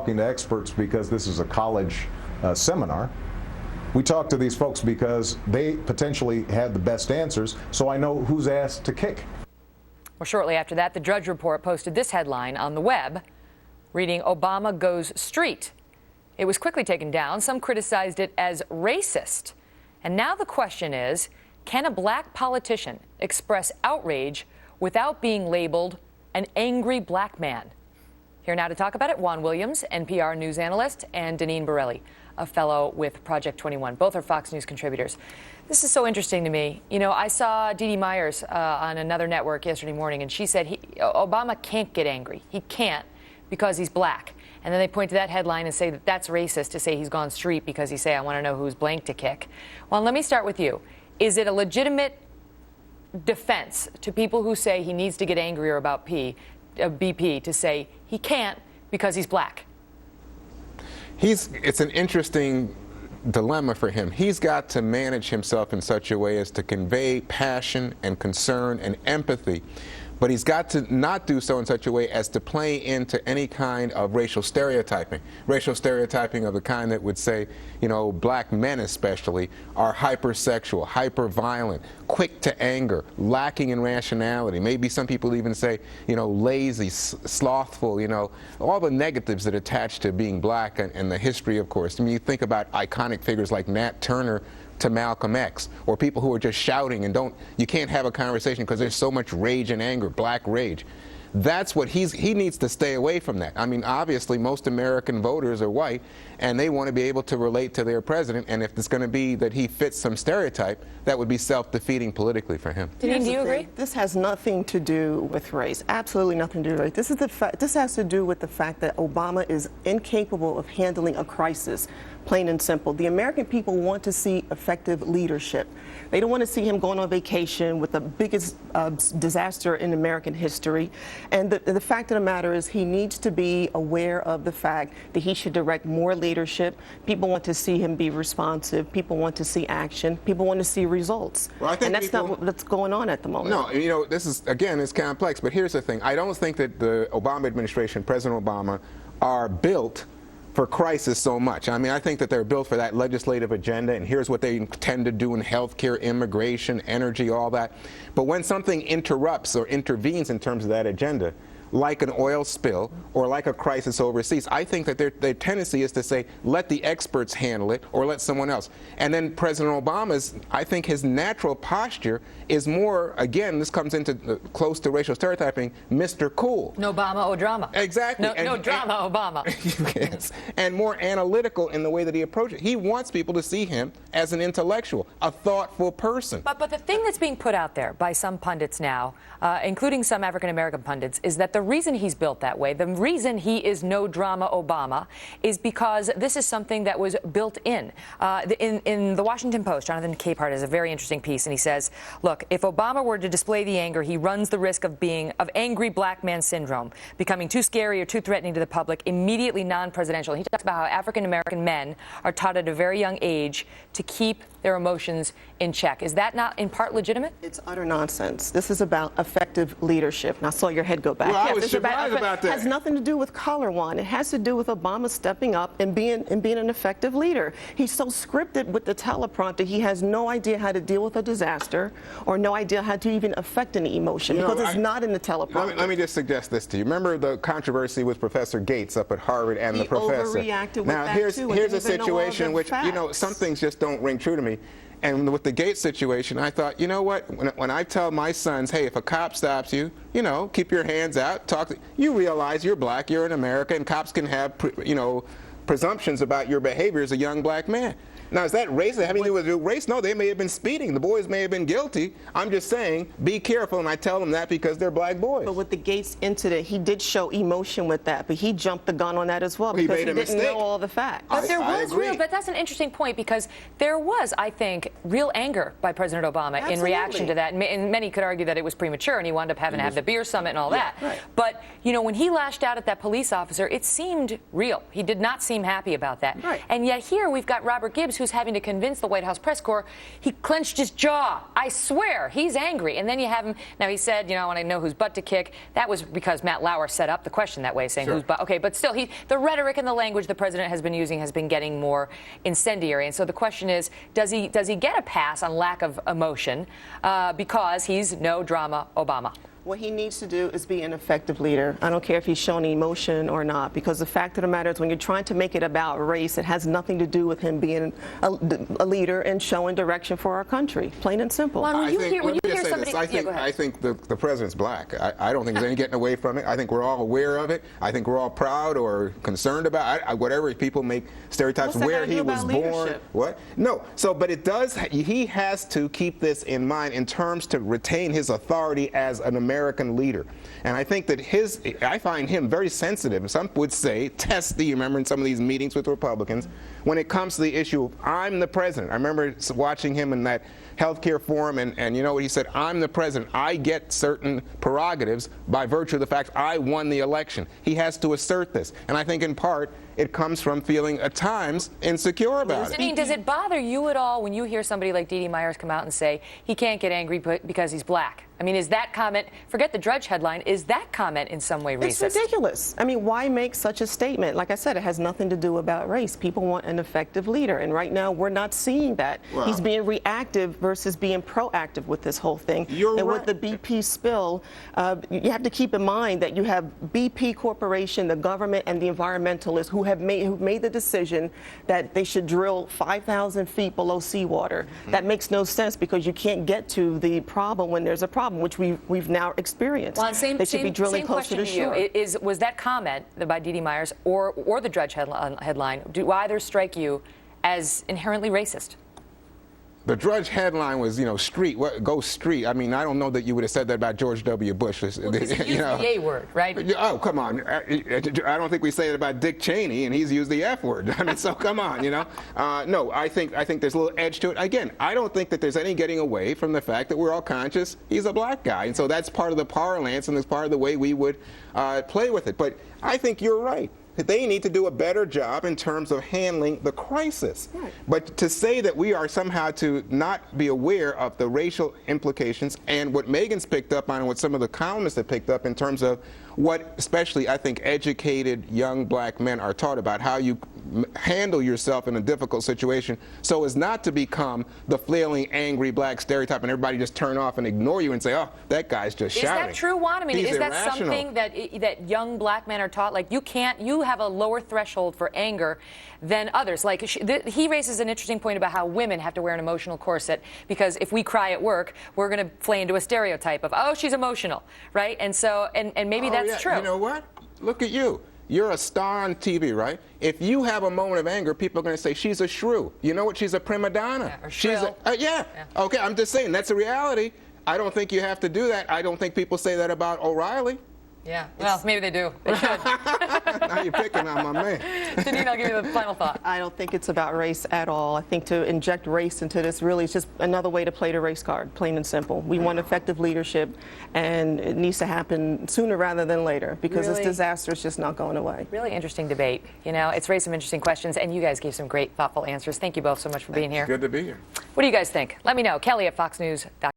talking to experts because this is a college seminar. We talk to these folks because they potentially had the best answers, so I know who's asked to kick. Well, shortly after that, the Drudge Report posted this headline on the web, reading, "Obama goes street." It was quickly taken down. Some criticized it as racist. And now the question is, can a black politician express outrage without being labeled an angry black man? Here now to talk about it, Juan Williams, NPR news analyst, and Deneen Borelli, a fellow with Project 21. Both are Fox News contributors. This is so interesting to me. You know, I saw Dee Dee Myers on another network yesterday morning, and she said Obama can't get angry. He can't because he's black. And then they point to that headline and say that that's racist to say he's gone street because he say, I want to know who's blank to kick. Well, let me start with you. Is it a legitimate defense to people who say he needs to get angrier about BP to say he can't because he's black? It's an interesting dilemma for him. He's got to manage himself in such a way as to convey passion and concern and empathy, but he's got to not do so in such a way as to play into any kind of racial stereotyping of the kind that would say, you know, black men especially are hypersexual, hyper-violent, quick to anger, lacking in rationality. Maybe some people even say, you know, lazy, slothful, you know, all the negatives that attach to being black and the history, of course. I mean, you think about iconic figures like Nat Turner to Malcolm X, or people who are just shouting and you can't have a conversation because there's so much rage and anger, black rage. That's what he needs to stay away from that. I mean, obviously most American voters are white and they want to be able to relate to their president, and if it's going to be that he fits some stereotype, that would be self-defeating politically for him. Deneen, do you agree? This has nothing to do with race. Absolutely nothing to do with race. This has to do with the fact that Obama is incapable of handling a crisis. Plain and simple. The American people want to see effective leadership. They don't want to see him going on vacation with the biggest disaster in American history. And the fact of the matter is he needs to be aware of the fact that he should direct more leadership. People want to see him be responsive. People want to see action. People want to see results. Well, I think that's not what's going on at the moment. No, you know, this is, again, it's complex. But here's the thing. I don't think that the Obama administration, President Obama, are built for crisis so much. I mean, I think that they're built for that legislative agenda, and here's what they intend to do in healthcare, immigration, energy, all that. But when something interrupts or intervenes in terms of that agenda, like an oil spill or like a crisis overseas, I think that their tendency is to say, let the experts handle it or let someone else. And then President Obama's, I think his natural posture is more, again, this comes into close to racial stereotyping, Mr. Cool. No Obama or drama. Exactly. No drama, Obama. Yes. And more analytical in the way that he approaches it. He wants people to see him as an intellectual, a thoughtful person. But the thing that's being put out there by some pundits now, including some African-American pundits, is that the reason he's built that way, the reason he is no drama Obama, is because this is something that was built in. In the Washington Post, Jonathan Capehart has a very interesting piece, and he says, look, if Obama were to display the anger, he runs the risk of angry black man syndrome, becoming too scary or too threatening to the public, immediately non-presidential. He talks about how African-American men are taught at a very young age to keep their emotions in check. Is that not in part legitimate? It's utter nonsense. This is about effective leadership. And I saw your head go back. Well, I was surprised about that. It has nothing to do with color, Juan. It has to do with Obama stepping up and being an effective leader. He's so scripted with the teleprompter, he has no idea how to deal with a disaster or no idea how to even affect any emotion because it's not in the teleprompter. Let me just suggest this to you. Remember the controversy with Professor Gates up at Harvard and the professor? Overreacted with now, that here's a situation which, facts. you know, some things just don't ring true to me. And with the Gates situation, I thought, you know what? When I tell my sons, hey, if a cop stops you, you know, keep your hands out, you realize you're black, you're in America, and cops can have, you know, presumptions about your behavior as a young black man. Now, is that racist? Having to do with race? No, they may have been speeding. The boys may have been guilty. I'm just saying, be careful, and I tell them that because they're black boys. But with the Gates incident, he did show emotion with that, but he jumped the gun on that as well because he didn't know all the facts. But but that's an interesting point because there was, I think, real anger by President Obama in reaction to that. And many could argue that it was premature and he wound up having to have the beer summit and all that. Right. But, you know, when he lashed out at that police officer, it seemed real. He did not seem happy about that. Right. And yet here we've got Robert Gibbs, who's having to convince the White House press corps. He clenched his jaw. I swear, he's angry. And then you have him. Now, he said, I want to know whose butt to kick. That was because Matt Lauer set up the question that way, saying whose butt. Okay, but still, the rhetoric and the language the president has been using has been getting more incendiary. And so the question is, does he get a pass on lack of emotion because he's no drama Obama? What he needs to do is be an effective leader. I don't care if he's shown emotion or not, because the fact of the matter is when you're trying to make it about race, it has nothing to do with him being a leader and showing direction for our country, plain and simple. Juan, when you hear somebody... I think the president's black. I don't think there's any getting away from it. I think we're all aware of it. I think we're all proud or concerned about it. Whatever people make stereotypes where he was born. What? No. So, but it does, he has to keep this in mind in terms to retain his authority as an American leader. And I think that I find him very sensitive. Some would say testy, you remember in some of these meetings with Republicans, when it comes to the issue of I'm the president. I remember watching him in that healthcare forum, and you know what he said? I'm the president. I get certain prerogatives by virtue of the fact I won the election. He has to assert this. And I think in part it comes from feeling at times insecure about it. Deneen, does it bother you at all when you hear somebody like Dee Dee Myers come out and say he can't get angry because he's black? I mean, is that comment, forget the Drudge headline, is that comment in some way racist? It's ridiculous. I mean, why make such a statement? Like I said, it has nothing to do about race. People want an effective leader, and right now we're not seeing that. Well, he's being reactive versus being proactive with this whole thing. And with the BP spill, you have to keep in mind that you have BP Corporation, the government, and the environmentalists who have made the decision that they should drill 5,000 feet below seawater. That makes no sense because you can't get to the problem when there's a problem, which we've now experienced. Well, they should be drilling closer to shore. Was that comment by Dee Dee Myers or the Drudge headline, do either strike you as inherently racist? The Drudge headline was, street, go street. I mean, I don't know that you would have said that about George W. Bush. Well, he used the A word, right? Oh, come on. I don't think we say it about Dick Cheney, and he's used the F word. I mean, so come on, No, I think there's a little edge to it. Again, I don't think that there's any getting away from the fact that we're all conscious he's a black guy. And so that's part of the parlance, and it's part of the way we would play with it. But I think you're right. They need to do a better job in terms of handling the crisis. Right. But to say that we are somehow to not be aware of the racial implications and what Megyn's picked up on and what some of the columnists have picked up in terms of what especially I think educated young black men are taught about how you handle yourself in a difficult situation so as not to become the flailing, angry black stereotype and everybody just turn off and ignore you and say, oh, that guy's just shouting. Is that true, Juan? I mean, He's is that irrational. something that young black men are taught? Like, you have a lower threshold for anger than others. Like, he raises an interesting point about how women have to wear an emotional corset because if we cry at work, we're going to play into a stereotype of, oh, she's emotional, right? And so, and maybe that's true. You know what? Look at you. You're a star on TV, right? If you have a moment of anger, people are going to say, she's a shrew. You know what? She's a prima donna. Yeah, or shrill. Yeah. Okay, I'm just saying, that's a reality. I don't think you have to do that. I don't think people say that about O'Reilly. Yeah, well, maybe they do. They should. Now you're picking on my man. Deneen, I'll give you the final thought. I don't think it's about race at all. I think to inject race into this really is just another way to play the race card, plain and simple. We want effective leadership, and it needs to happen sooner rather than later because this disaster is just not going away. Really interesting debate. It's raised some interesting questions, and you guys gave some great, thoughtful answers. Thank you both so much for being here. Good to be here. What do you guys think? Let me know. Kelly at FoxNews.com.